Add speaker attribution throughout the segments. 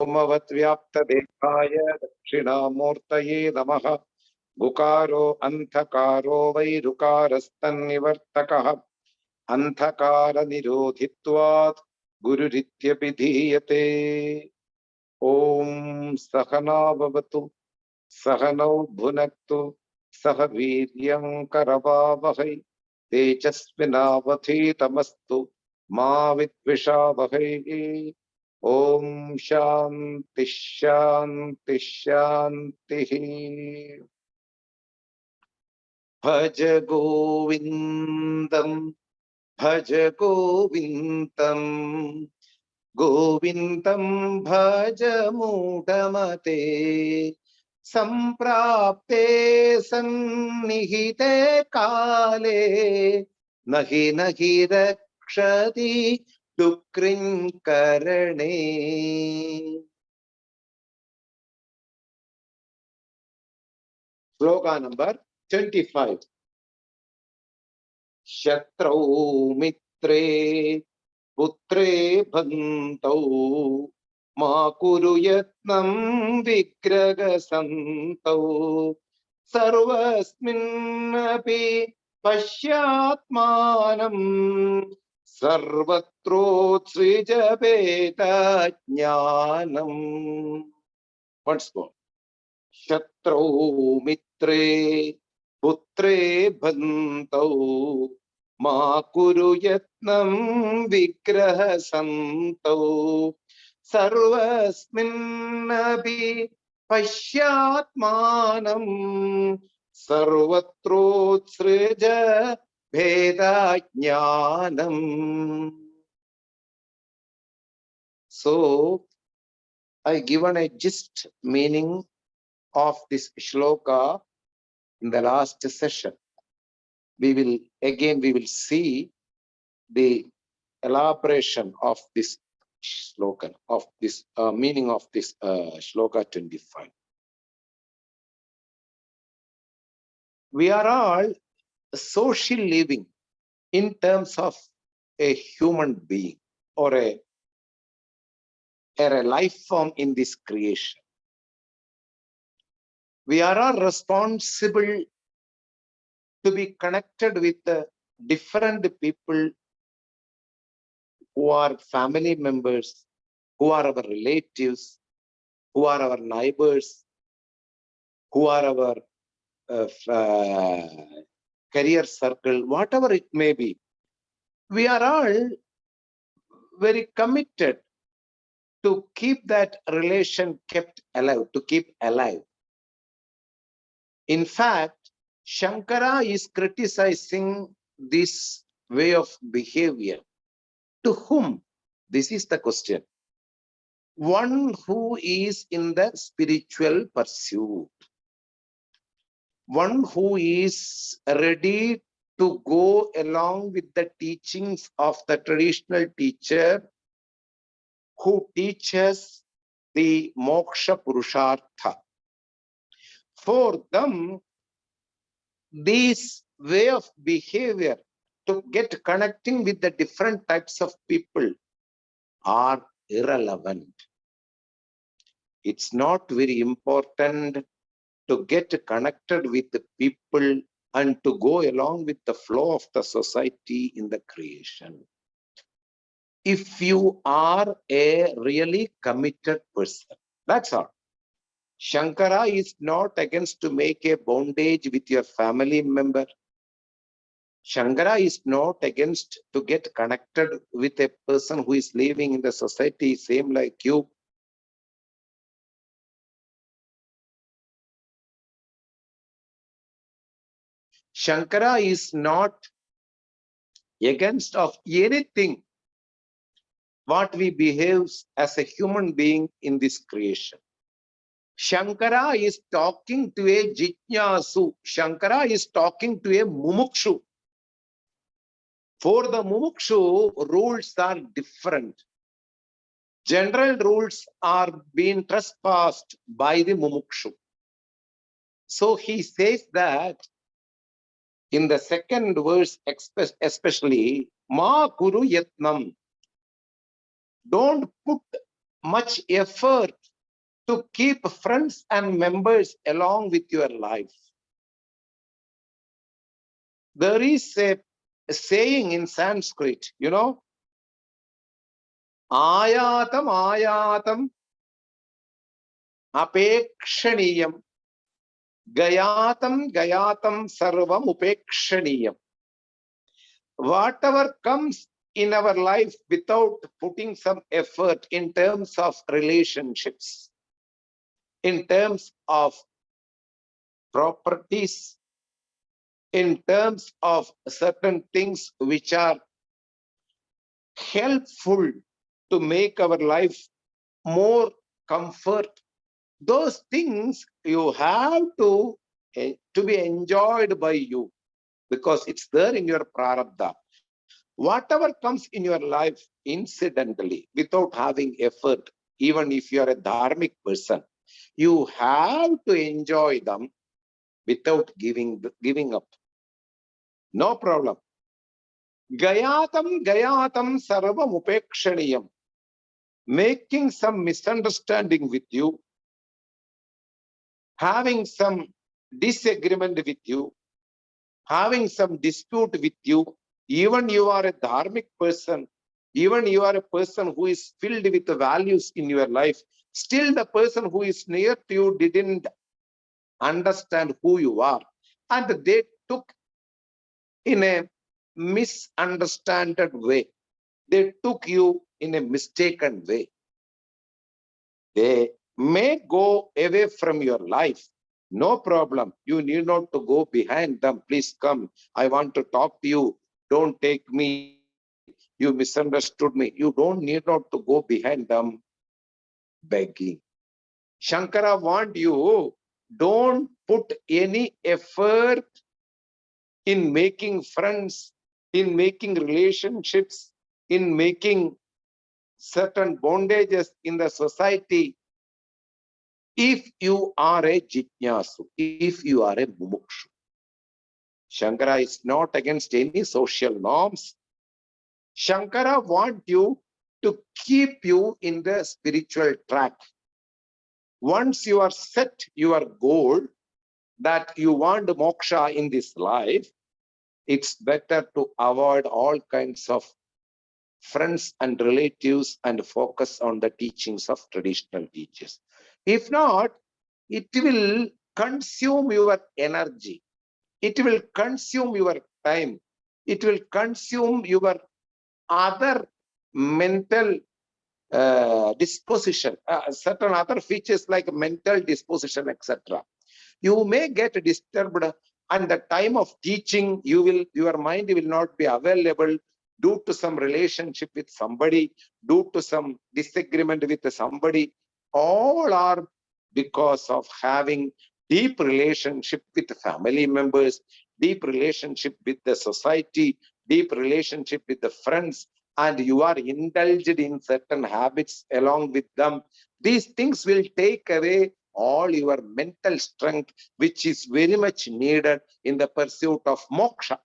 Speaker 1: व्योमवद्व्याप्तदेहाय दक्षिणामूर्तये नमः। गुकारो अन्धकारो वैरुकारस्तन्निवर्तकः अन्धकारनिरोधित्वात् गुरुरित्यभिधीयते। ॐ सहना भवतु सहनौ भुनक्तु सह वीर्यं करवावहै तेजस्विनावधीतमस्तु मा विद्विषावहै। ॐ शान्ति शान्ति शान्तिः। भज गोविन्दं भज गोविन्दं गोविन्दं भज मूढमते सम्प्राप्ते सन्निहिते काले नहि नहि रक्षति दुःकृङ्करणे। श्लोका नंबर 25। शत्रौ मित्रे पुत्रे बन्धौ मा कुरु यत्नं विग्रहसन्तौ सर्वस्मिन्नपि पश्यात्मानं सर्वत्रोत्सृज भेदज्ञानम्। Once more. शत्रौ मित्रे पुत्रे बन्धौ मा कुरु यत्नं विग्रहसन्तौ सर्वस्मिन्नपि पश्यात्मानं सर्वत्रोत्सृज भेदज्ञानम्. So I given a gist meaning of this shloka in the last session. We will see the elaboration of this shloka, of this meaning of this shloka 25. We are all social living in terms of a human being or a life form in this creation. We are all responsible to be connected with different people who are family members, who are our relatives, who are our neighbors, who are our career circle, whatever it may be. We are all very committed to keep that relation kept alive, to keep alive. In fact, Shankara is criticizing this way of behavior. To whom? This is the question. One who is in the spiritual pursuit. One who is ready to go along with the teachings of the traditional teacher who teaches the moksha purushartha. For them, this way of behavior to get connecting with the different types of people are irrelevant. It's not very important to get connected with the people and to go along with the flow of the society in the creation. If you are a really committed person, that's all. Shankara is not against to make a bondage with your family member. Shankara is not against to get connected with a person who is living in the society same like you. Shankara is not against of anything what we behave as a human being in this creation. Shankara is talking to a jijnasu. Shankara is talking to a mumukshu. For the mumukshu, rules are different. General rules are being trespassed by the mumukshu. So he says that in the second verse, especially, ma kuru yatnam. Don't put much effort to keep friends and members along with your life. There is a saying in Sanskrit, ayatam ayatam apekshaniyam gayatam gayatam sarvam upekshaniyam. Whatever comes in our life without putting some effort in terms of relationships, in terms of properties, in terms of certain things which are helpful to make our life more comfort, those things you have to be enjoyed by you, because it's there in your prarabdha. Whatever comes in your life incidentally, without having effort, even if you are a dharmic person, you have to enjoy them without giving up. No problem. Gayatam gayatam sarvam upekshaniyam. Making some misunderstanding with you, having some disagreement with you, having some dispute with you, even you are a dharmic person, even you are a person who is filled with the values in your life, still the person who is near to you didn't understand who you are, and they took in a misunderstood way. They took you in a mistaken way. They may go away from your life. No problem. You need not to go behind them. Please come. I want to talk to you. Don't take me. You misunderstood me. You don't need not to go behind them begging. Shankara want you, don't put any effort in making friends, in making relationships, in making certain bondages in the society. If you are a jitnyasu, if you are a mumukshu, Shankara is not against any social norms. Shankara wants you to keep you in the spiritual track. Once you are set your goal that you want moksha in this life, it's better to avoid all kinds of friends and relatives and focus on the teachings of traditional teachers. If not, it will consume your energy. It will consume your time. It will consume your other mental disposition, certain other features like mental disposition, etc. You may get disturbed, and the time of teaching, your mind will not be available due to some relationship with somebody, due to some disagreement with somebody. All are because of having deep relationship with family members, deep relationship with the society, deep relationship with the friends, and you are indulged in certain habits along with them. These things will take away all your mental strength, which is very much needed in the pursuit of moksha.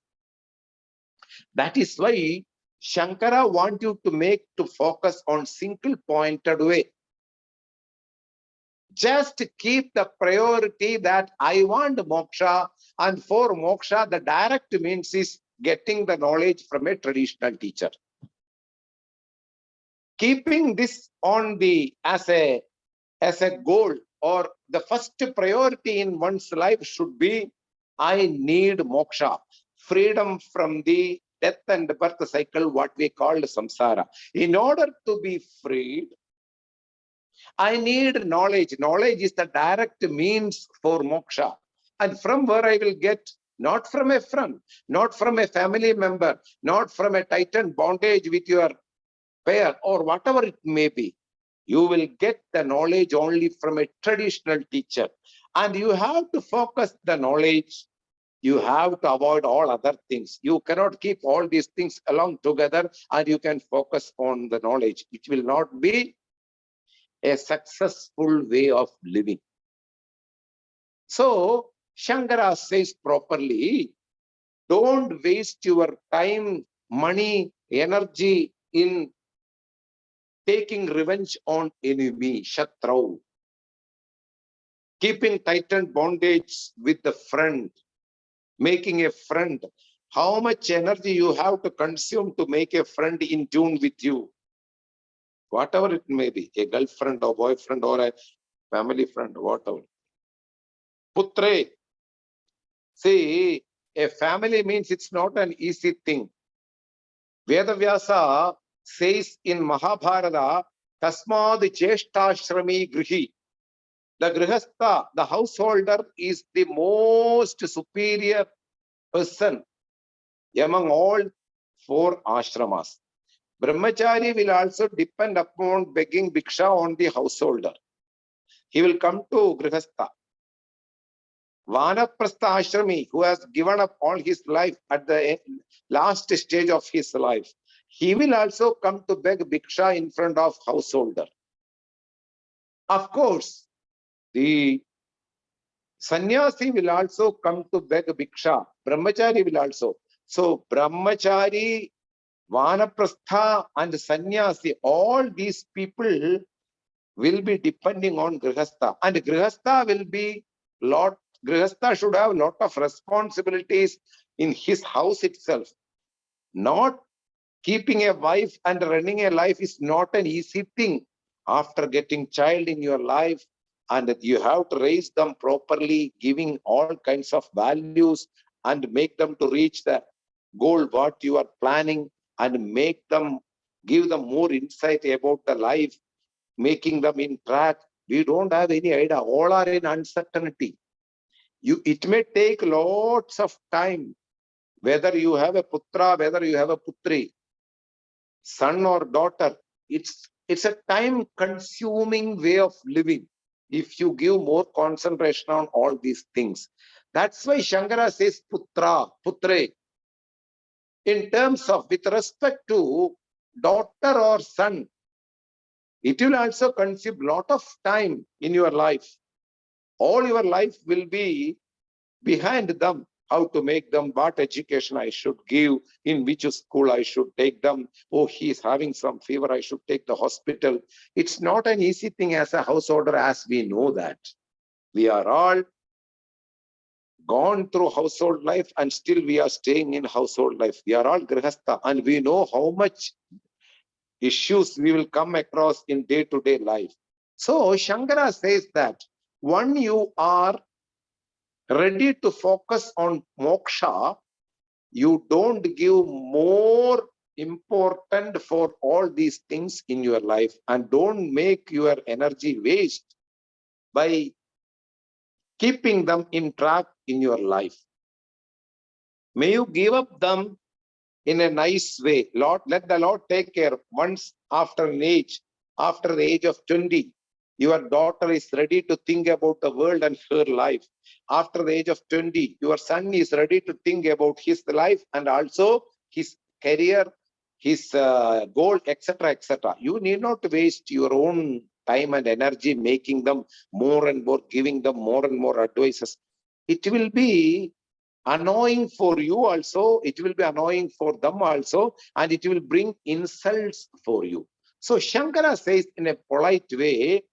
Speaker 1: That is why Shankara wants you to focus on single pointed way. Just keep the priority that I want moksha, and for moksha, the direct means is getting the knowledge from a traditional teacher. Keeping this on as a goal, or the first priority in one's life should be, I need moksha, freedom from the death and birth cycle, what we call samsara. In order to be freed, I need knowledge. Knowledge is the direct means for moksha. And from where I will get, not from a friend, not from a family member, not from a titan bondage with your pair or whatever it may be. You will get the knowledge only from a traditional teacher. And you have to focus the knowledge. You have to avoid all other things. You cannot keep all these things along together and you can focus on the knowledge. It will not be a successful way of living. So, Shankara says properly, don't waste your time, money, energy in taking revenge on enemy, Shatrau, keeping tightened bondage with the friend, making a friend. How much energy you have to consume to make a friend in tune with you, whatever it may be, a girlfriend or boyfriend or a family friend, whatever. Putre, see, a family means it's not an easy thing. Vedavyasa says in Mahabharata, Tasmad Jestashrami Grihi. The Grihastha, the householder, is the most superior person among all 4 ashramas. Brahmachari will also depend upon begging bhiksha on the householder. He will come to Grihastha. Vanaprastha ashrami, who has given up all his life at the last stage of his life, he will also come to beg bhiksha in front of householder. Of course, the sannyasi will also come to beg bhiksha. Brahmachari will also. So Brahmachari, Vanaprastha and sannyasi, all these people will be depending on Grihastha. And Grihastha will be Grihastha should have a lot of responsibilities in his house itself. Not keeping a wife and running a life is not an easy thing. After getting child in your life, and you have to raise them properly, giving all kinds of values and make them to reach the goal what you are planning, and make them, give them more insight about the life, making them in track. We don't have any idea. All are in uncertainty. It may take lots of time, whether you have a putra, whether you have a putri, son or daughter. It's a time-consuming way of living if you give more concentration on all these things. That's why Shankara says putra, putre. In terms of, with respect to daughter or son, it will also consume a lot of time in your life. All your life will be behind them, how to make them, what education I should give, in which school I should take them. Oh, he is having some fever, I should take the hospital. It's not an easy thing as a householder, as we know that. We are all gone through household life and still we are staying in household life. We are all grihastha and we know how much issues we will come across in day-to-day life. So Shankara says that when you are ready to focus on moksha, you don't give more important for all these things in your life, and don't make your energy waste by keeping them in track in your life. May you give up them in a nice way. Lord, let the Lord take care. Once after an age, after the age of 20, your daughter is ready to think about the world and her life. After the age of 20, your son is ready to think about his life and also his career, his goal, etc., etc. You need not waste your own time and energy making them more and more, giving them more and more advices. It will be annoying for you also, it will be annoying for them also, and it will bring insults for you. So Shankara says in a polite way,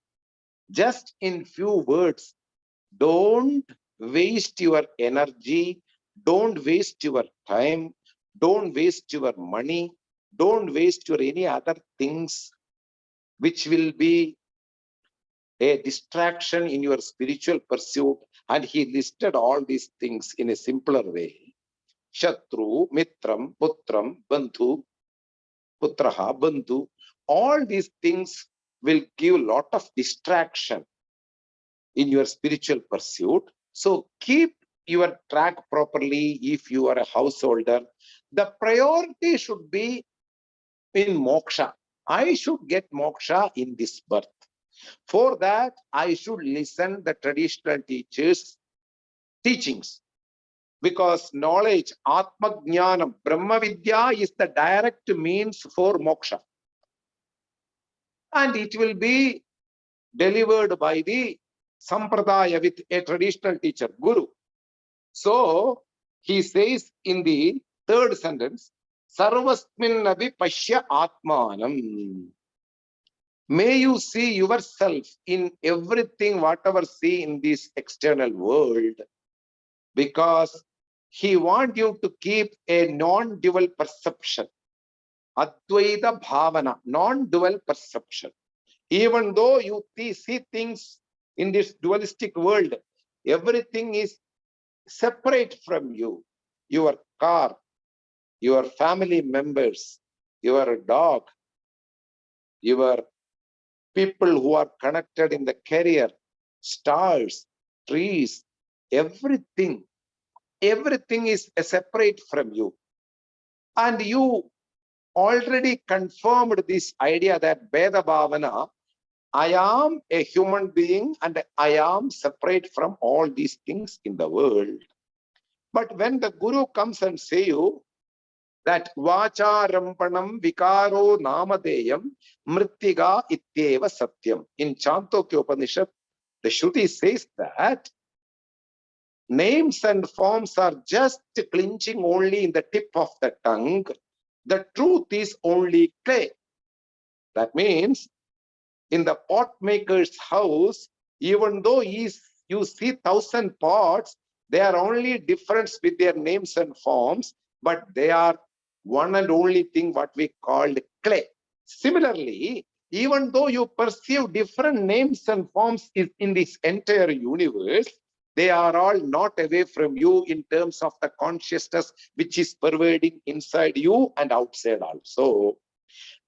Speaker 1: just in few words, don't waste your energy, don't waste your time, don't waste your money, don't waste your any other things which will be a distraction in your spiritual pursuit. And he listed all these things in a simpler way. Shatru, Mitram, Putram, Bandhu, Putraha, Bandhu. All these things will give a lot of distraction in your spiritual pursuit. So keep your track properly if you are a householder. The priority should be in moksha. I should get moksha in this birth. For that, I should listen the traditional teachers' teachings. Because knowledge, Atma Jnanam, Brahma Vidya is the direct means for moksha. And it will be delivered by the Sampradaya with a traditional teacher, Guru. So, he says in the third sentence, Sarvasmin Nabi Pashya Atmanam. May you see yourself in everything, whatever see in this external world, because he wants you to keep a non-dual perception. Advaita bhavana, non-dual perception. Even though you see things in this dualistic world, everything is separate from you. Your car, your family members, your dog, your people who are connected in the career, stars, trees, everything is separate from you. And you already confirmed this idea that Veda Bhavana, I am a human being and I am separate from all these things in the world. But when the Guru comes and say you that Vacha Rampanam Vikaro Namadeyam Mrittiga Ityeva Satyam. In Chandogya Upanishad, the Shruti says that names and forms are just clinching only in the tip of the tongue. The truth is only clay. That means in the pot maker's house, even though you see 1,000 pots, they are only different with their names and forms, but they are one and only thing what we called clay. Similarly, even though you perceive different names and forms in this entire universe, they are all not away from you in terms of the consciousness which is pervading inside you and outside also.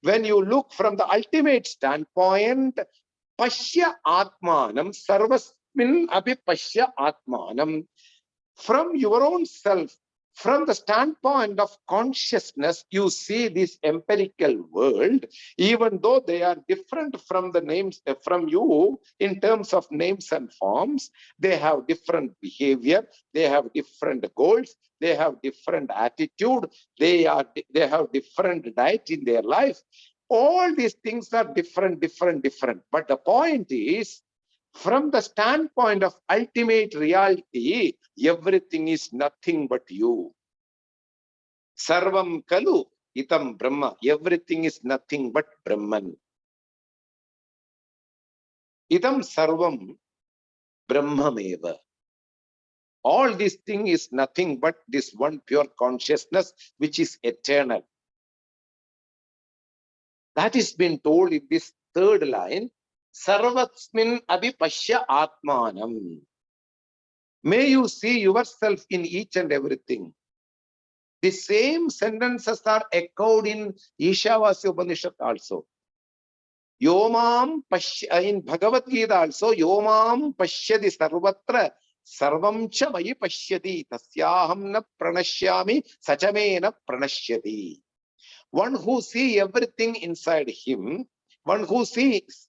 Speaker 1: When you look from the ultimate standpoint, Pashya Atmanam, Sarvasmin Abhi Pashya Atmanam, from your own self, from the standpoint of consciousness, you see this empirical world, even though they are different from the names, from you in terms of names and forms, they have different behavior, they have different goals, they have different attitude, they have different diet in their life. All these things are different. But the point is, from the standpoint of ultimate reality, everything is nothing but you. Sarvam Kalu Itam Brahma. Everything is nothing but Brahman. Idam Sarvam Brahmameva. All this thing is nothing but this one pure consciousness which is eternal. That is been told in this third line. Sarvasmin Abhipashya Atmanam. May you see yourself in each and everything. The same sentences are echoed in Ishavasya Upanishad also. Yomam Pashya, in Bhagavad Gita also, Yomam Pashyadi Sarvatra Sarvam Cha Mayi Pashyati Tasyaham Na Pranashyami Sachame Na Pranashyati. One who sees everything inside him, one who sees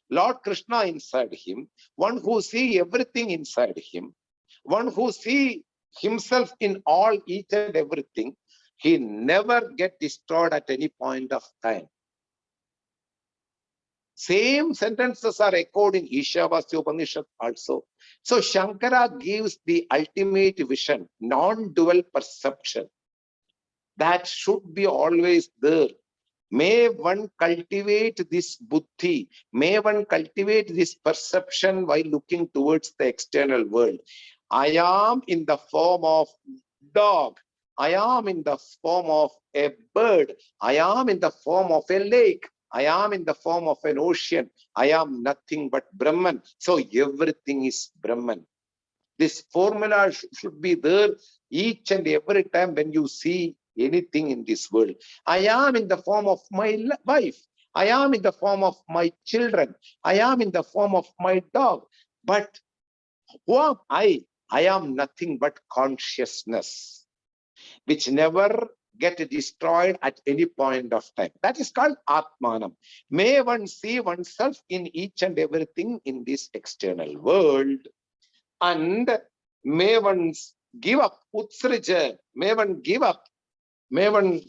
Speaker 1: Lord Krishna inside him, one who sees everything inside him, one who sees himself in all, each and everything, he never gets destroyed at any point of time. Same sentences are echoed in Ishavasya Upanishad also. So Shankara gives the ultimate vision, non-dual perception, that should be always there. May one cultivate this buddhi, may one cultivate this perception while looking towards the external world. I am in the form of dog. I am in the form of a bird. I am in the form of a lake. I am in the form of an ocean. I am nothing but Brahman. So everything is Brahman. This formula should be there each and every time when you see anything in this world. I am in the form of my wife. I am in the form of my children. I am in the form of my dog. But who am I? I am nothing but consciousness, which never get destroyed at any point of time. That is called Atmanam. May one see oneself in each and everything in this external world. And may one give up, utsrija, may one give up, may one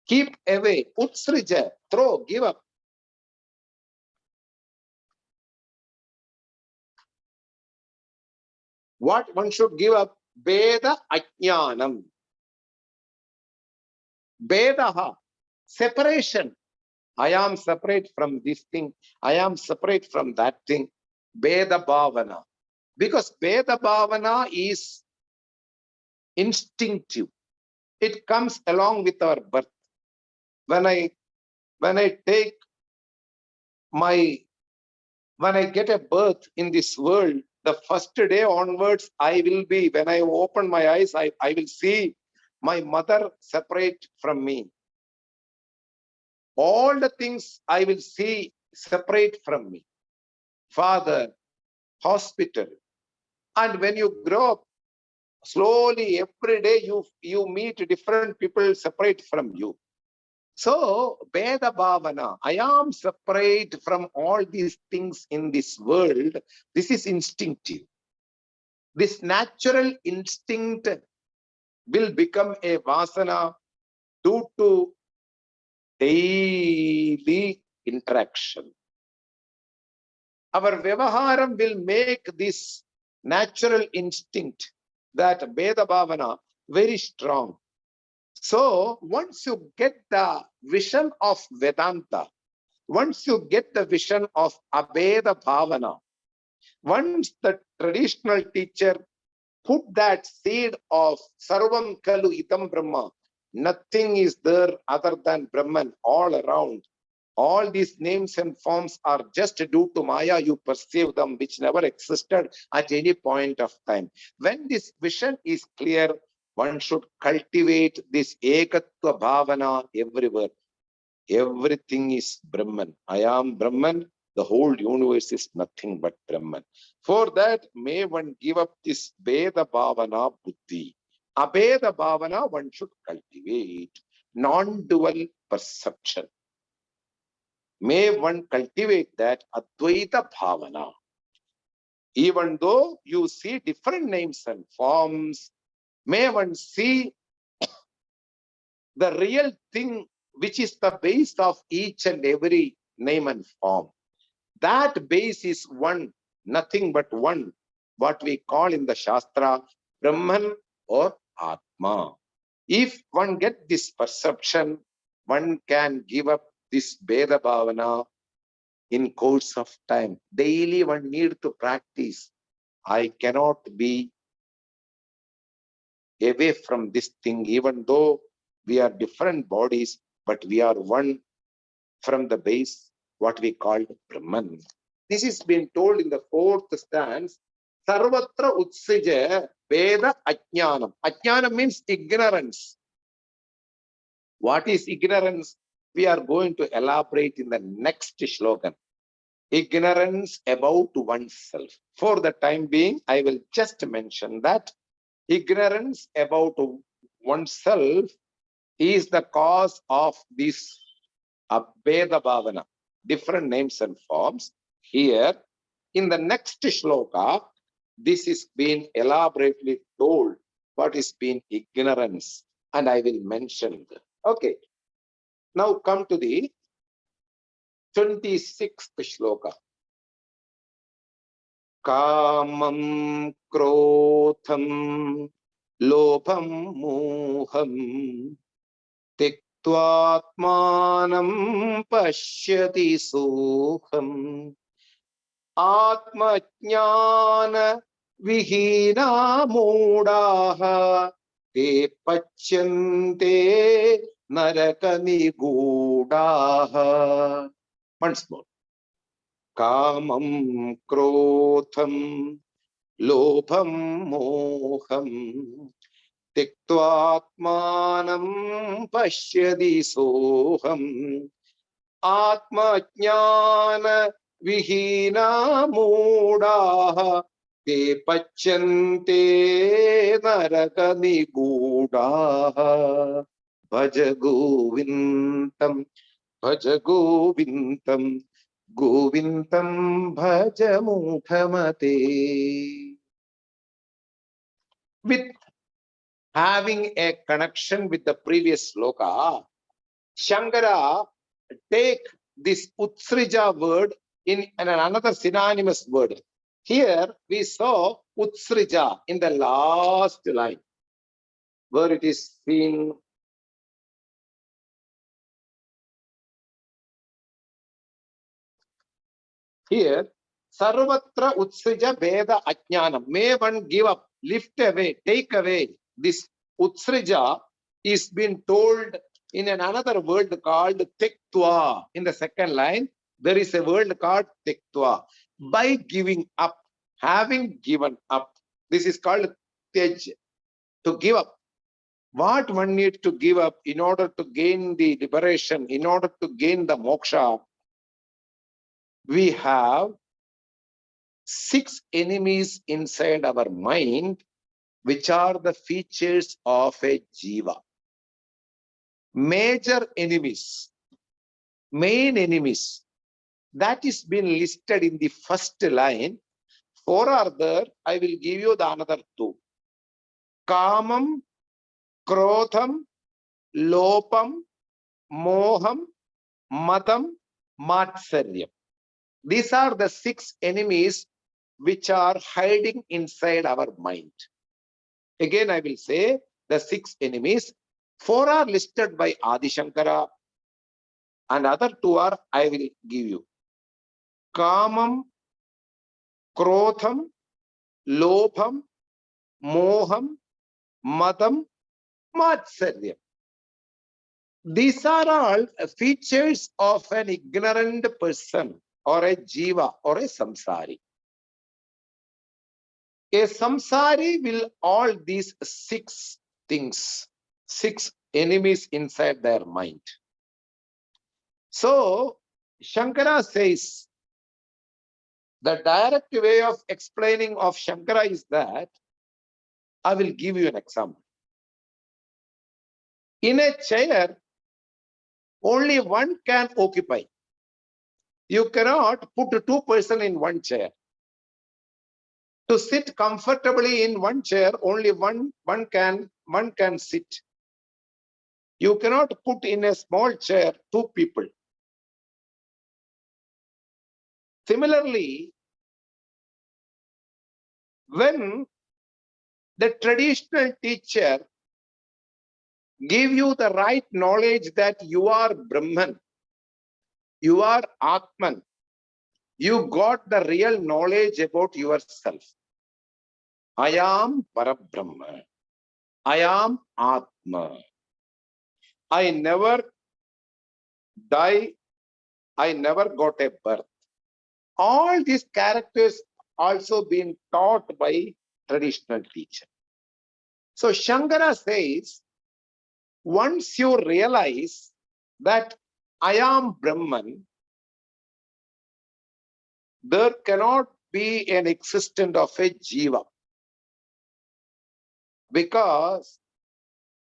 Speaker 1: keep away, utsrija, throw, give up. What one should give up? Veda ajnanam. Vedaha, separation. I am separate from this thing. I am separate from that thing. Veda Bhavana. Because Veda Bhavana is instinctive. It comes along with our birth. When I take my, when I get a birth in this world, the first day onwards, I will be, when I open my eyes, I will see my mother separate from me. All the things I will see separate from me. Father, hospital. And when you grow up, slowly every day you meet different people separate from you. So, Veda Bhavana, I am separate from all these things in this world. This is instinctive. This natural instinct will become a vasana due to daily interaction. Our Vyavaharam will make this natural instinct, that Veda Bhavana, very strong. So once you get the vision of Vedanta, once you get the vision of Abheda Bhavana, once the traditional teacher put that seed of Sarvam Kalu Itam Brahma, nothing is there other than Brahman all around. All these names and forms are just due to Maya, you perceive them, which never existed at any point of time. When this vision is clear, one should cultivate this Ekatva Bhavana everywhere. Everything is Brahman. I am Brahman. The whole universe is nothing but Brahman. For that, may one give up this Veda Bhavana Buddhi. Abheda Bhavana one should cultivate. Non-dual perception. May one cultivate that Advaita Bhavana. Even though you see different names and forms, may one see the real thing which is the base of each and every name and form. That base is one, nothing but one, what we call in the Shastra, Brahman or Atma. If one get this perception, one can give up this Veda Bhavana in course of time. Daily one need to practice. I cannot be away from this thing, even though we are different bodies, but we are one from the base, what we call Brahman. This is being told in the fourth stanza. Sarvatra utsija Veda Ajnanam. Ajnanam means ignorance. What is ignorance? We are going to elaborate in the next slogan. Ignorance about oneself. For the time being, I will just mention that ignorance about oneself is the cause of this Abheda Bhavana, different names and forms. Here, in the next shloka, this is being elaborately told what is being ignorance, and I will mention that. Okay, now come to the 26th shloka. Kamam Krotham Lobham Moham Tiktvatmanam Pashyati Soham Atmajnana Vihina Modaha Te Pachyante Narakani Gudaha. Once more. Kamam Krotham Lobham Moham Tiktvatmanam Pashyadi Soham Atmajnana Vihina Modaha Te Pachyante Narakani Gudaha. Bhaja Govindam, Bhaja Govindam, Govindam Bhaja Mukhamate. With having a connection with the previous sloka, Shankara take this Utsrija word in another synonymous word. Here we saw Utsrija in the last line, where it is seen Here, Sarvatra Utsrija Veda Ajnanam. May one give up, lift away, take away. This Utsrija is being told in another word called Tektva. In the second line, there is a word called Tektva. By giving up, having given up. This is called Tej, to give up. What one needs to give up in order to gain the liberation, in order to gain the moksha, we have 6 enemies inside our mind, which are the features of a jiva. Major enemies, main enemies, that is been listed in the first line. 4 are there. I will give you the another 2. Kamam, Krodham, Lopam, Moham, Madam, Matsaryam. These are the 6 enemies which are hiding inside our mind. Again, I will say the 6 enemies. 4 are listed by Adi Shankara, and other 2 are I will give you. Kamam, Krodham, Lobham, Moham, Madam, Matsaryam. These are all features of an ignorant person or a jiva or a samsari. A samsari will all these 6 things, 6 enemies inside their mind. So, Shankara says, the direct way of explaining of Shankara is that, I will give you an example. In a chair, only one can occupy. You cannot put 2 persons in one chair. To sit comfortably in one chair, only one can sit. You cannot put in a small chair 2 people. Similarly, when the traditional teacher give you the right knowledge that you are Brahman, you are Atman, you got the real knowledge about yourself. I am Parabrahma. I am Atma. I never die. I never got a birth. All these characters also been taught by traditional teacher. So Shankara says, once you realize that I am Brahman, there cannot be an existence of a jiva. Because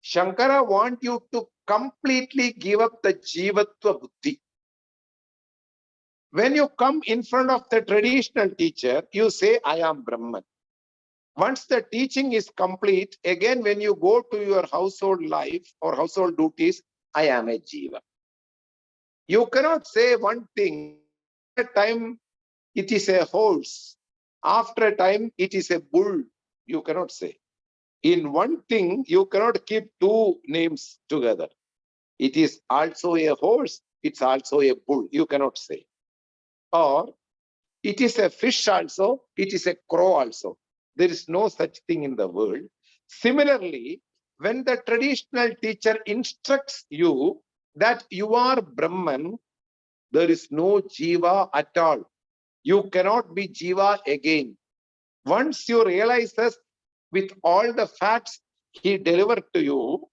Speaker 1: Shankara wants you to completely give up the jivatva buddhi. When you come in front of the traditional teacher, you say, I am Brahman. Once the teaching is complete, again, when you go to your household life or household duties, I am a jiva. You cannot say one thing, at a time it is a horse, after a time it is a bull. You cannot say. In one thing, you cannot keep 2 names together. It is also a horse, it's also a bull. You cannot say. Or it is a fish also, it is a crow also. There is no such thing in the world. Similarly, when the traditional teacher instructs you that you are Brahman, there is no jiva at all. You cannot be jiva again. Once you realize this, with all the facts he delivered to you,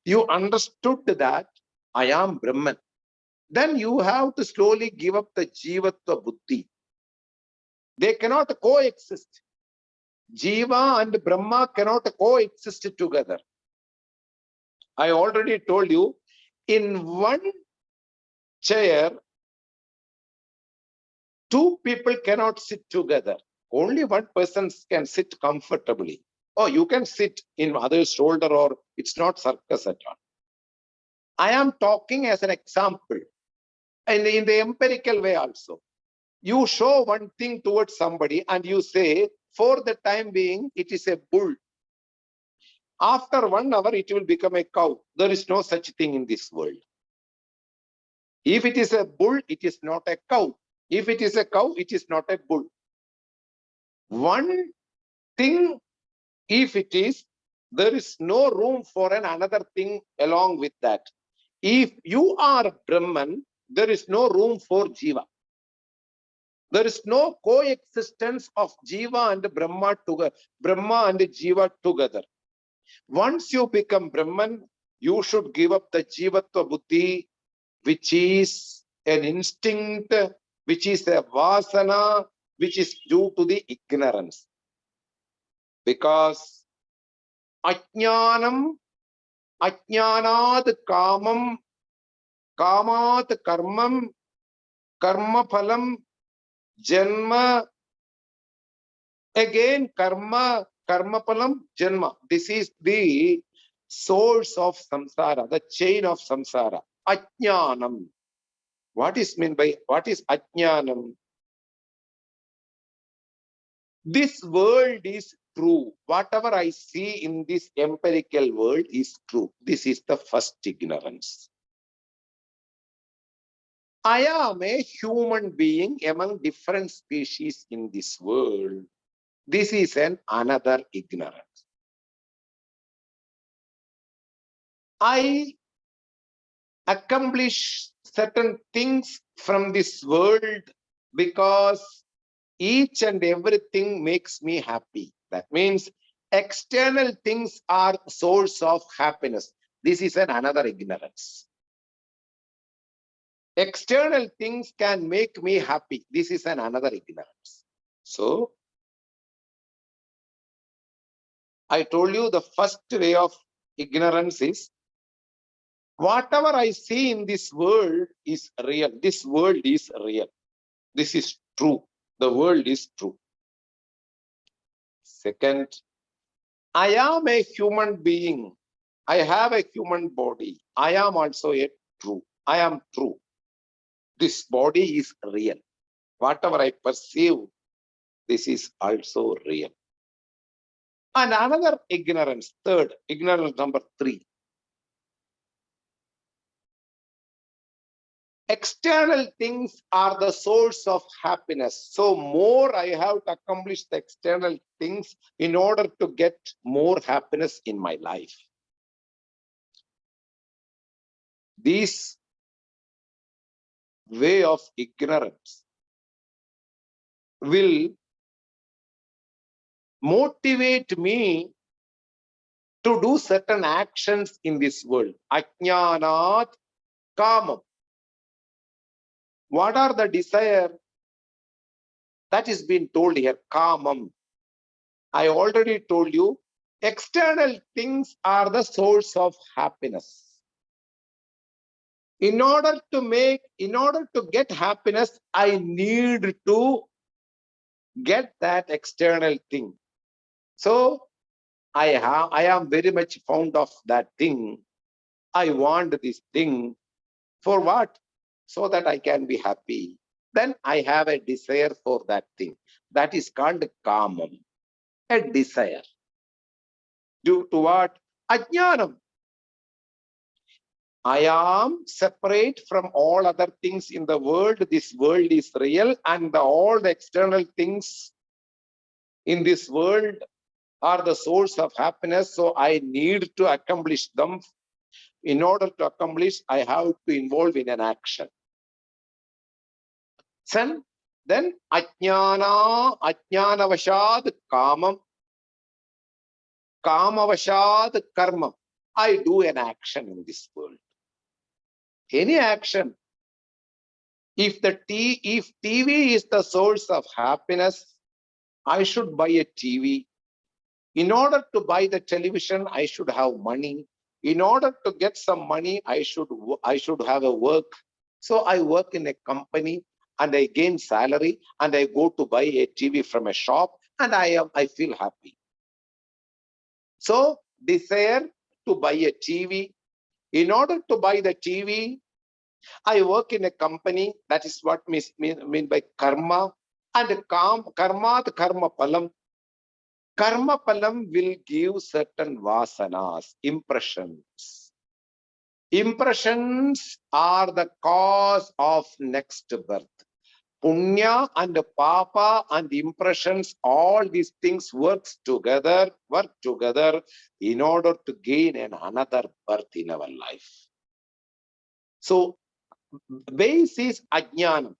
Speaker 1: you understood that I am Brahman. Then you have to slowly give up the jivatva buddhi. They cannot coexist. Jiva and Brahma cannot coexist together. I already told you, in one chair, 2 people cannot sit together. Only one person can sit comfortably. Oh, you can sit in other's shoulder, or it's not circus at all. I am talking as an example. And in the empirical way also. You show one thing towards somebody and you say, for the time being, it is a bull. After 1 hour, it will become a cow. There is no such thing in this world. If it is a bull, it is not a cow. If it is a cow, it is not a bull. One thing, if it is, there is no room for another thing along with that. If you are Brahman, there is no room for Jiva. There is no coexistence of Jiva and Brahma together, Brahma and Jiva together. Once you become Brahman, you should give up the Jivatva Buddhi, which is an instinct, which is a vasana, which is due to the ignorance. Because Ajnanam, Ajnanad Kamam, Kamat Karmam, Karma Phalam, Janma, again Karma, Karma Phalam, Janma. This is the source of samsara, the chain of samsara. Ajnanam. What is meant by, what is Ajnanam? This world is true. Whatever I see in this empirical world is true. This is the first ignorance. I am a human being among different species in this world. This is another ignorance. I accomplish certain things from this world because each and everything makes me happy. That means external things are source of happiness. This is another ignorance. External things can make me happy. This is another ignorance. So, I told you the first way of ignorance is whatever I see in this world is real. This world is real. This is true. The world is true. Second, I am a human being. I have a human body. I am also a true. I am true. This body is real. Whatever I perceive, this is also real. And another ignorance, third, ignorance number 3. External things are the source of happiness. So more I have to accomplish the external things in order to get more happiness in my life. This way of ignorance will motivate me to do certain actions in this world. Ajnanat kamam. What are the desire? That is being told here, kamam. I already told you, external things are the source of happiness. In order to get happiness, I need to get that external thing. So I am very much fond of that thing. I want this thing. For what? So that I can be happy. Then I have a desire for that thing. That is called kamam, a desire. Due to what? Ajnanam. I am separate from all other things in the world. This world is real, and all the external things in this world are the source of happiness. So I need to accomplish them. In order to accomplish, I have to involve in an action. Then ajnanavashad kamam, kamavashad karma. I do an action in this world. Any action. If TV is the source of happiness, I should buy a TV. In order to buy the television, I should have money. In order to get some money, I should have a work. So I work in a company and I gain salary and I go to buy a TV from a shop and I feel happy. So desire to buy a TV. In order to buy the TV, I work in a company. That is what mean by karma. And karma palam. Karma palam will give certain vasanas, impressions. Impressions are the cause of next birth. Punya and papa and impressions, all these things work together in order to gain another birth in our life. So base is ajnanam.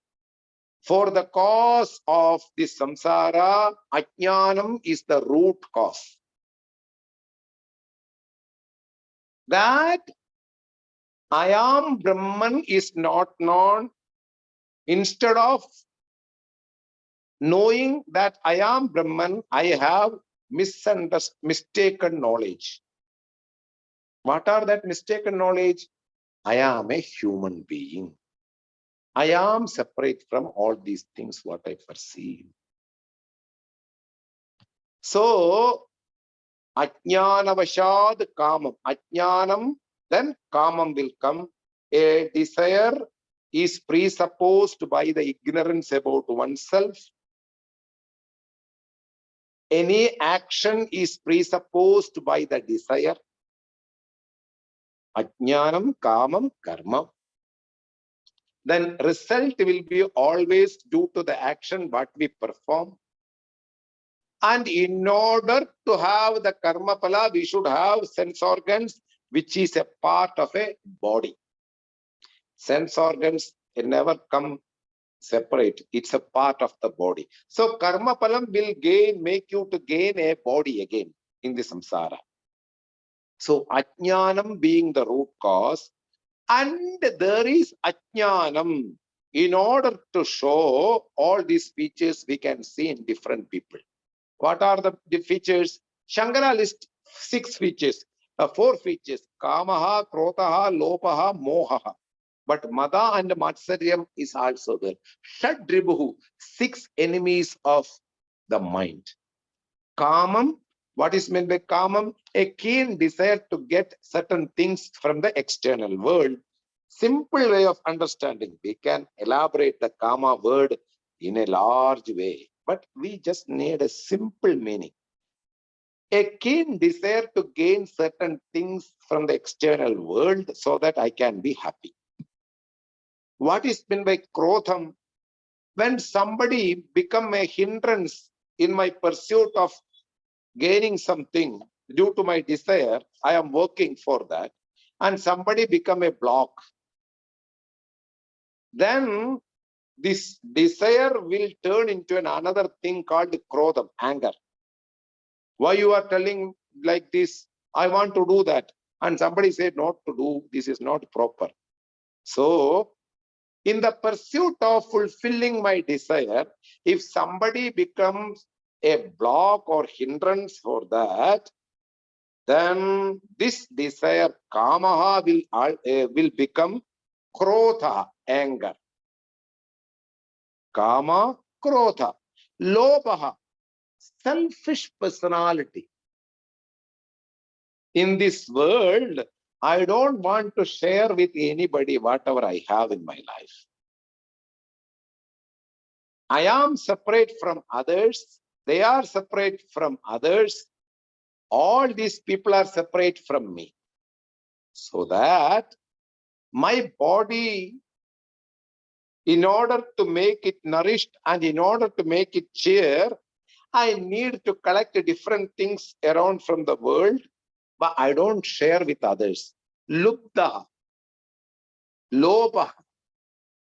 Speaker 1: For the cause of this samsara, ajnanam is the root cause. That I am Brahman is not known. Instead of knowing that I am Brahman, I have mistaken knowledge. What are that mistaken knowledge? I am a human being. I am separate from all these things, what I perceive. So, ajnanavashad kamam. Ajnanam, then kamam will come. A desire is presupposed by the ignorance about oneself. Any action is presupposed by the desire. Ajnanam, kamam, karma. Then result will be always due to the action what we perform. And in order to have the karma phala, we should have sense organs, which is a part of a body. Sense organs never come separate. It's a part of the body. So karma phalam will make you to gain a body again in the samsara. So ajnanam being the root cause, and there is ajnanam. In order to show all these features we can see in different people. What are the features? Shankara lists 6 features, 4 features. Kamaha, krotaha, lopaha, mohaha. But mada and matsaryam is also there. Shadribuhu, 6 enemies of the mind. Kamam, what is meant by kamam? A keen desire to get certain things from the external world. Simple way of understanding. We can elaborate the kama word in a large way, but we just need a simple meaning. A keen desire to gain certain things from the external world so that I can be happy. What is meant by krotham? When somebody become a hindrance in my pursuit of gaining something due to my desire, I am working for that, and somebody become a block, then this desire will turn into another thing called krodham, anger. Why you are telling like this? I want to do that. And somebody said not to do, this is not proper. So, in the pursuit of fulfilling my desire, if somebody becomes a block or hindrance for that, then this desire, kamaha, will become krotha, anger. Kama, krotha. Lopaha, selfish personality. In this world, I don't want to share with anybody whatever I have in my life. I am separate from others. They are separate from others. All these people are separate from me. So that my body, in order to make it nourished and in order to make it cheer, I need to collect different things around from the world, but I don't share with others. Lubda, Loba,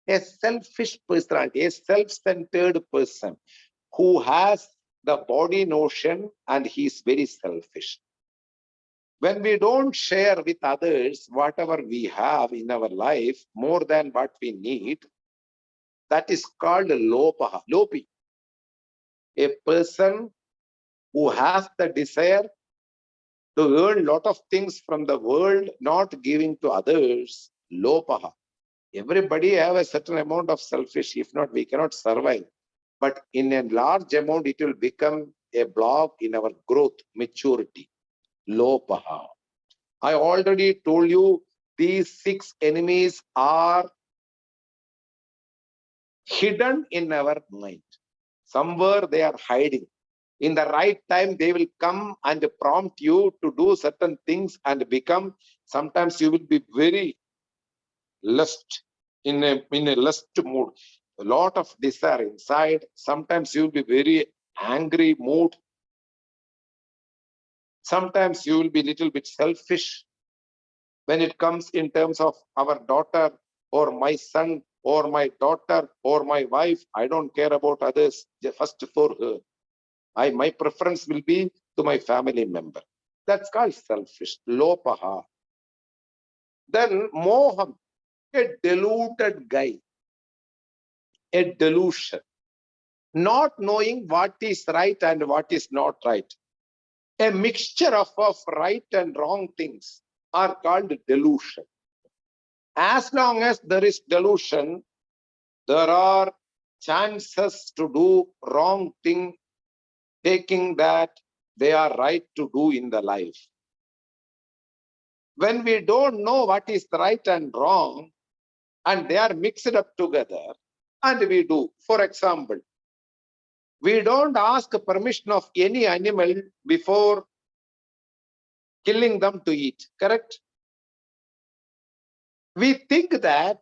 Speaker 1: a selfish personality, a self-centered person who has the body notion and he is very selfish. When we don't share with others whatever we have in our life more than what we need, that is called lopaha, lopi. A person who has the desire to earn a lot of things from the world, not giving to others, lopaha. Everybody have a certain amount of selfish, if not, we cannot survive. But in a large amount, it will become a block in our growth, maturity. Lopaha. I already told you these 6 enemies are hidden in our mind. Somewhere they are hiding. In the right time, they will come and prompt you to do certain things and become, sometimes you will be very lust, in a lust mood. a lot of desire inside. Sometimes you'll be very angry mood. Sometimes you will be a little bit selfish when it comes in terms of our daughter or my son or my daughter or my wife. I don't care about others, first for her. My preference will be to my family member. That's called selfish, lopaha. Then moham, a deluded guy, a delusion, not knowing what is right and what is not right. A mixture of right and wrong things are called delusion. As long as there is delusion, there are chances to do wrong thing, taking that they are right to do in the life. When we don't know what is right and wrong, and they are mixed up together, and we do. For example, we don't ask permission of any animal before killing them to eat, correct? We think that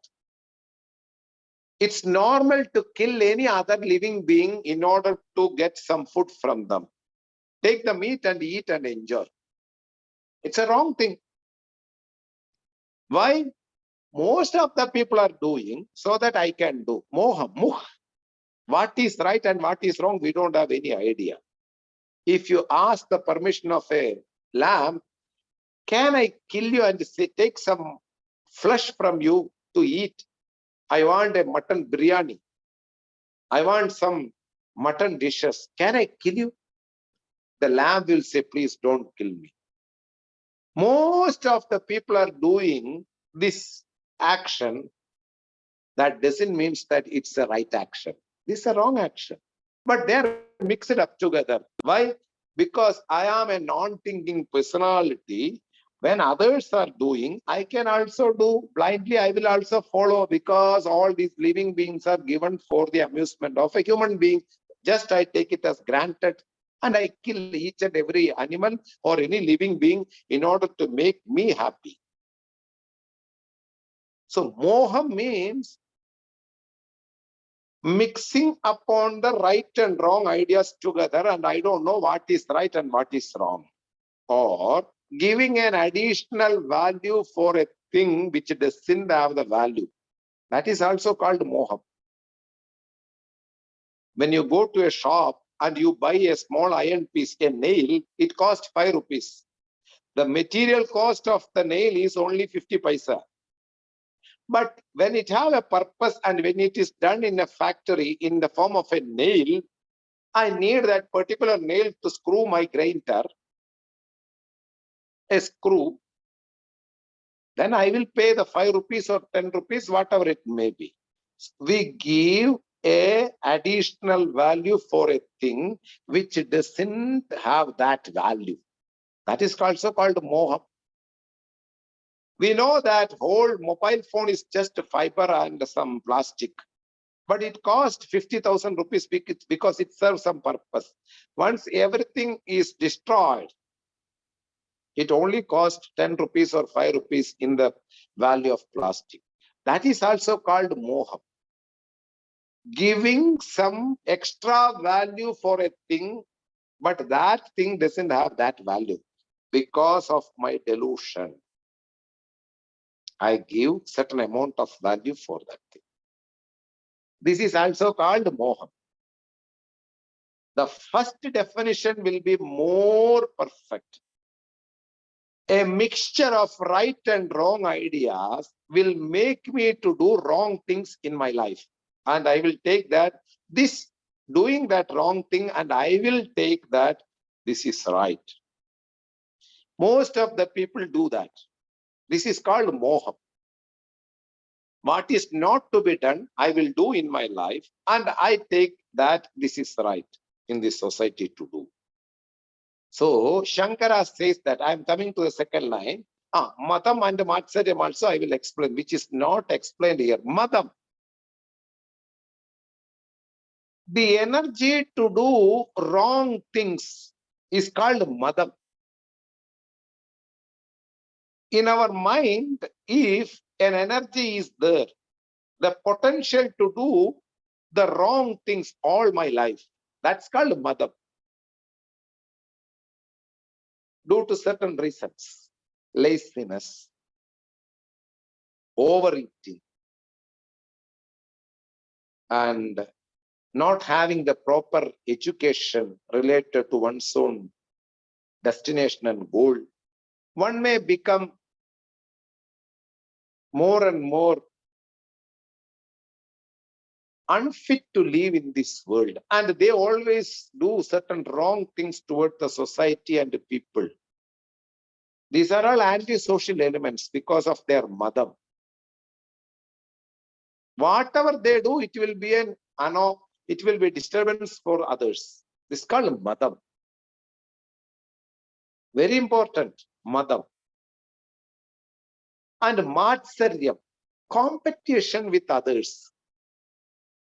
Speaker 1: it's normal to kill any other living being in order to get some food from them. Take the meat and eat and enjoy. It's a wrong thing. Why? Most of the people are doing so that I can do. Moha, muh. What is right and what is wrong, we don't have any idea. If you ask the permission of a lamb, can I kill you and say, take some flesh from you to eat? I want a mutton biryani. I want some mutton dishes. Can I kill you? The lamb will say, please don't kill me. Most of the people are doing this action. That doesn't mean that it's the right action. This is a wrong action. But they're mixed up together. Why? Because I am a non-thinking personality. When others are doing, I can also do blindly. I will also follow, because all these living beings are given for the amusement of a human being. Just I take it as granted, and I kill each and every animal or any living being in order to make me happy. So moha means mixing upon the right and wrong ideas together, and I don't know what is right and what is wrong. Or giving an additional value for a thing which doesn't have the value. That is also called moha. When you go to a shop and you buy a small iron piece, a nail, it costs 5 rupees. The material cost of the nail is only 50 paisa. But when it have a purpose and when it is done in a factory in the form of a nail, I need that particular nail to screw my grinder, a screw, then I will pay the 5 rupees or 10 rupees, whatever it may be. We give a additional value for a thing which doesn't have that value. That is also called moha. We know that whole mobile phone is just fiber and some plastic, but it costs 50,000 rupees because it serves some purpose. Once everything is destroyed, it only costs 10 rupees or 5 rupees in the value of plastic. That is also called moha. Giving some extra value for a thing, but that thing doesn't have that value. Because of my delusion, I give certain amount of value for that thing. This is also called moha. The first definition will be more perfect. A mixture of right and wrong ideas will make me to do wrong things in my life. And I will take that, this doing that wrong thing, and I will take that this is right. Most of the people do that. This is called moha. What is not to be done, I will do in my life, and I take that this is right in this society to do. So Shankara says that, I am coming to the second line. Madam and Matsaryam also I will explain, which is not explained here. Madam. The energy to do wrong things is called madam. In our mind, if an energy is there, the potential to do the wrong things all my life. That's called madam. Due to certain reasons, laziness, overeating, and not having the proper education related to one's own destination and goal, one may become more and more unfit to live in this world. And they always do certain wrong things toward the society and the people. These are all anti-social elements because of their mother. Whatever they do, it will be it will be disturbance for others. This is called madam. Very important, madam. And matsaryam, competition with others.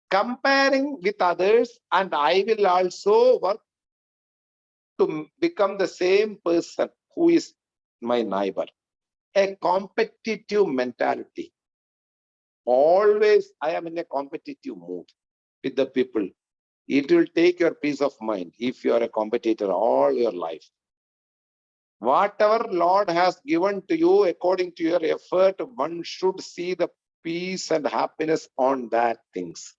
Speaker 1: Comparing with others, and I will also work to become the same person who is my neighbor. A competitive mentality. Always I am in a competitive mood with the people. It will take your peace of mind if you are a competitor all your life. Whatever Lord has given to you according to your effort, one should see the peace and happiness on that things.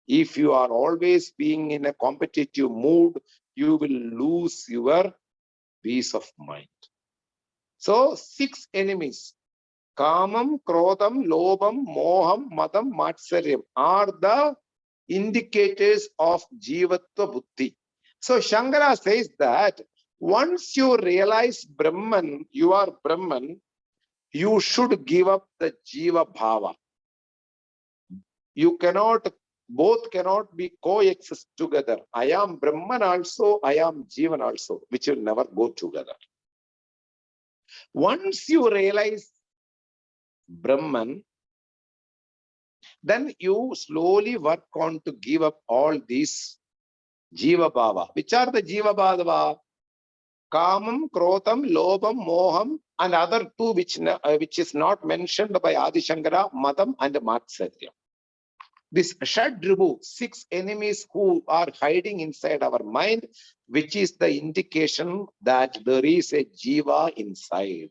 Speaker 1: If you are always being in a competitive mood, you will lose your peace of mind. So 6 enemies, Kamam, Krodham, Lobham, Moham, Madam, Matsaryam are the indicators of Jivatva Buddhi. So Shankara says that once you realize Brahman, you are Brahman, you should give up the Jiva Bhava. You cannot, both cannot be coexist together. I am Brahman also, I am Jivan also, which will never go together. Once you realize Brahman, then you slowly work on to give up all these Jiva Bhava. Which are the Jiva Bhava? Kamam, Krotham, Lobham, Moham, and other 2 which is not mentioned by Adi Shankara, Madam and Matsaryam. This Shadribu, 6 enemies who are hiding inside our mind, which is the indication that there is a Jiva inside.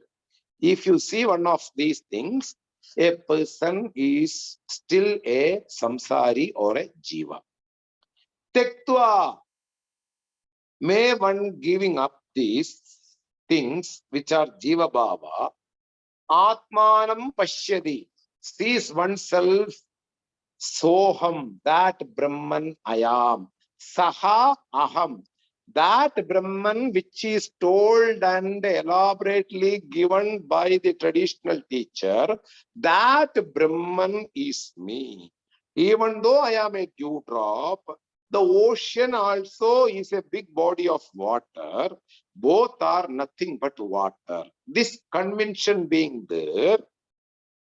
Speaker 1: If you see one of these things, a person is still a samsari or a Jiva. Tektva, may one giving up these things which are Jiva Bhava, Atmanam Pashyadi, sees oneself, Soham, that Brahman I am, Saha Aham, that Brahman which is told and elaborately given by the traditional teacher, that Brahman is me. Even though I am a dewdrop, the ocean also is a big body of water. Both are nothing but water. This convention being there,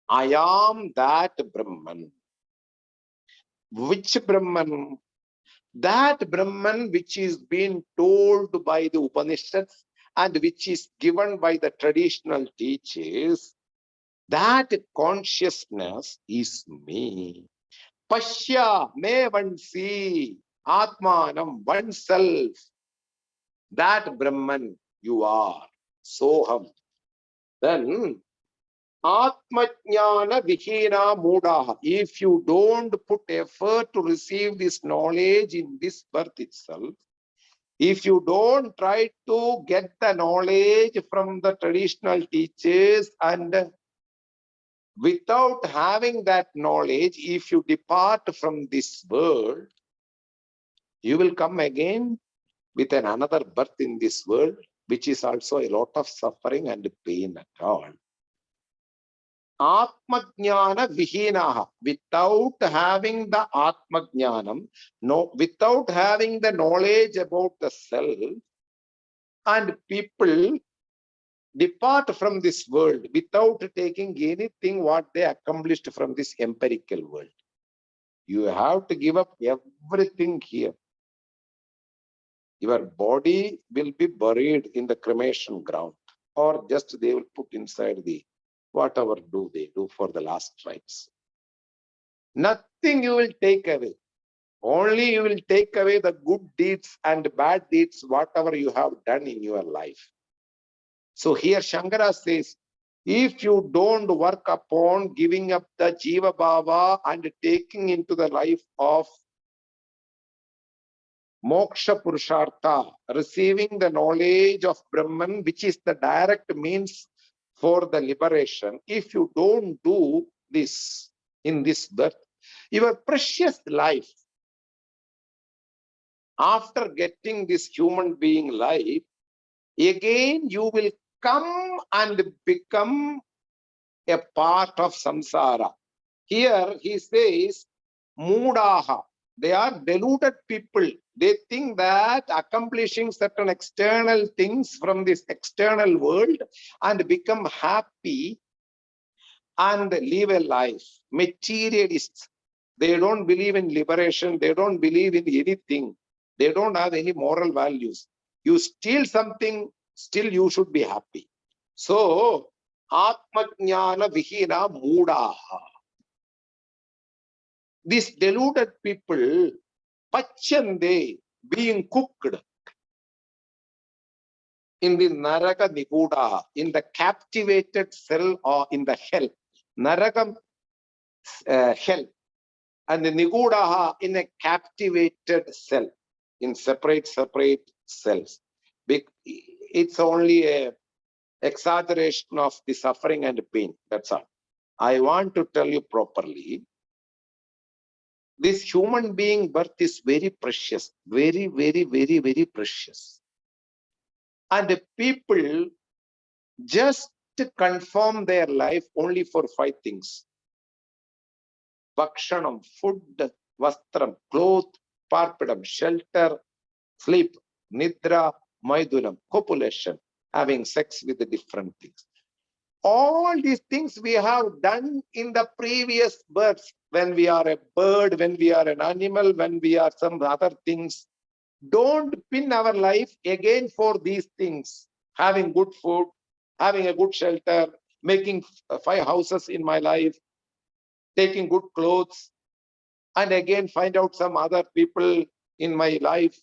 Speaker 1: I am that Brahman. Which Brahman? That Brahman which is being told by the Upanishads and which is given by the traditional teachers, that consciousness is me. Pashya, may one see, Atmanam, oneself, that Brahman you are, Soham. Then Atmajnana Vihina Mudaha. If you don't put effort to receive this knowledge in this birth itself, if you don't try to get the knowledge from the traditional teachers, and without having that knowledge, if you depart from this world, you will come again with another birth in this world, which is also a lot of suffering and pain at all. Atmajnana Vihinaha, without having the Atmajnanam, no, without having the knowledge about the self, and people depart from this world without taking anything what they accomplished from this empirical world. You have to give up everything here. Your body will be buried in the cremation ground, or just they will put inside the whatever do they do for the last rites. Nothing you will take away. Only you will take away the good deeds and bad deeds, whatever you have done in your life. So here Shankara says, if you don't work upon giving up the Jiva Bhava and taking into the life of Moksha Purushartha, receiving the knowledge of Brahman, which is the direct means for the liberation, if you don't do this in this birth, your precious life, after getting this human being life, again you will come and become a part of samsara. Here he says, Mudaha. They are deluded people. They think that accomplishing certain external things from this external world and become happy and live a life. Materialists. They don't believe in liberation. They don't believe in anything. They don't have any moral values. You steal something, still you should be happy. So, Atmajnana Vihina Mudaha. These deluded people, Pachande, being cooked in the Naraka Niguda, in the captivated cell or in the hell. Narakam, hell. And the Nigudaha in a captivated cell, in separate cells. It's only a exaggeration of the suffering and pain. That's all. I want to tell you properly. This human being birth is very precious, very, very, very, very precious. And people just conform their life only for 5 things. Bhakshanam, food, vastram, cloth, parpadam, shelter, sleep, nidra, maidunam, copulation, having sex with the different things. All these things we have done in the previous births, when we are a bird, when we are an animal, when we are some other things. Don't pin our life again for these things. Having good food, having a good shelter, making 5 houses in my life, taking good clothes, and again find out some other people in my life,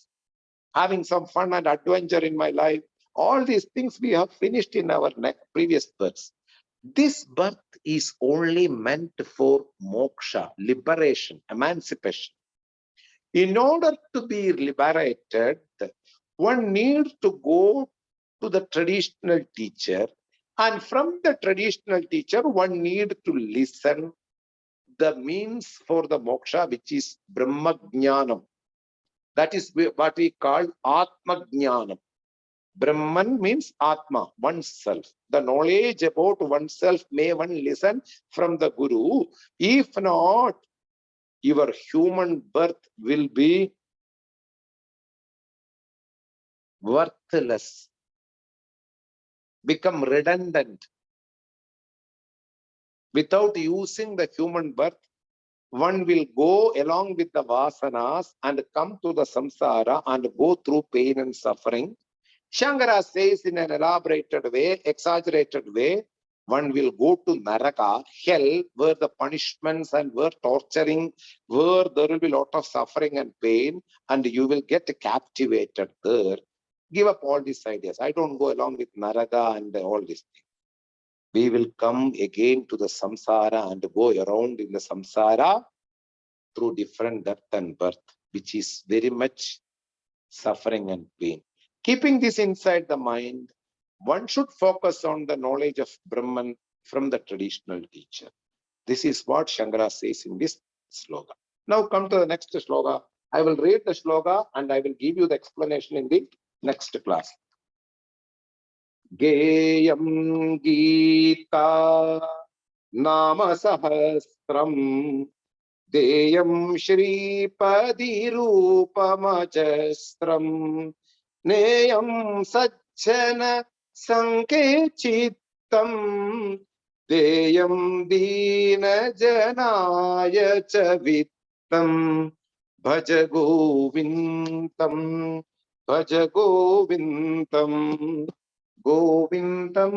Speaker 1: having some fun and adventure in my life. All these things we have finished in our previous births. This birth is only meant for moksha, liberation, emancipation. In order to be liberated, one needs to go to the traditional teacher, and from the traditional teacher, one needs to listen the means for the moksha, which is Brahma Jnanam. That is what we call Atma Jnanam. Brahman means Atma, oneself. The knowledge about oneself may one listen from the Guru. If not, your human birth will be worthless, become redundant. Without using the human birth, one will go along with the vasanas and come to the samsara and go through pain and suffering. Shankara says in an elaborated way, exaggerated way, one will go to Naraka, hell, where the punishments and where torturing, where there will be a lot of suffering and pain, and you will get captivated there. Give up all these ideas. I don't go along with Naraka and all these things. We will come again to the samsara and go around in the samsara through different death and birth, which is very much suffering and pain. Keeping this inside the mind, one should focus on the knowledge of Brahman from the traditional teacher. This is what Shankara says in this sloka. Now come to the next sloka. I will read the sloka and I will give you the explanation in the next class. Geyam Gita Nama Sahasram Deyam Shripadi Rupamajastram Neyam Sajjana Sankechitam Deyam Dina Janaya Chavittam Bhaja Govindam Bhaja Govindam Govindam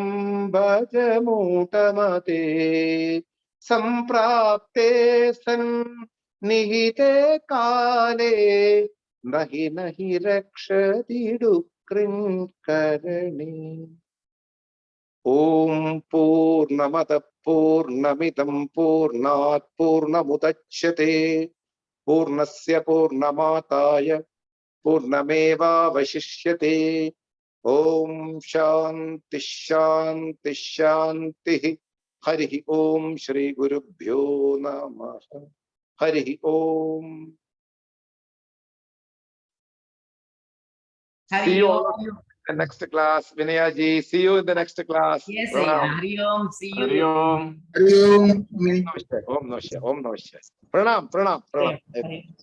Speaker 1: Bhaja Mutamate Samprapte san निहिते काले नहि नहि रक्षति डुक्कृङ्करणे। ॐ पूर्णमदः पूर्णमिदं पूर्णात् पूर्णमुदच्यते पूर्णस्य पूर्णमादाय पूर्णमेवावशिष्यते। ॐ शान्ति शान्ति शान्तिः। हरिः ॐ श्री गुरुभ्यो नमः। हरिः ॐ। See you all in the next class. Vinaya ji, see you in the next class.
Speaker 2: Yes,
Speaker 1: Pranam.
Speaker 2: Hari Om. See you.
Speaker 3: Hari Om.
Speaker 1: Om Namaste. Om Namaste. Om Namaste. Pranam, pranam, pranam.
Speaker 2: Okay.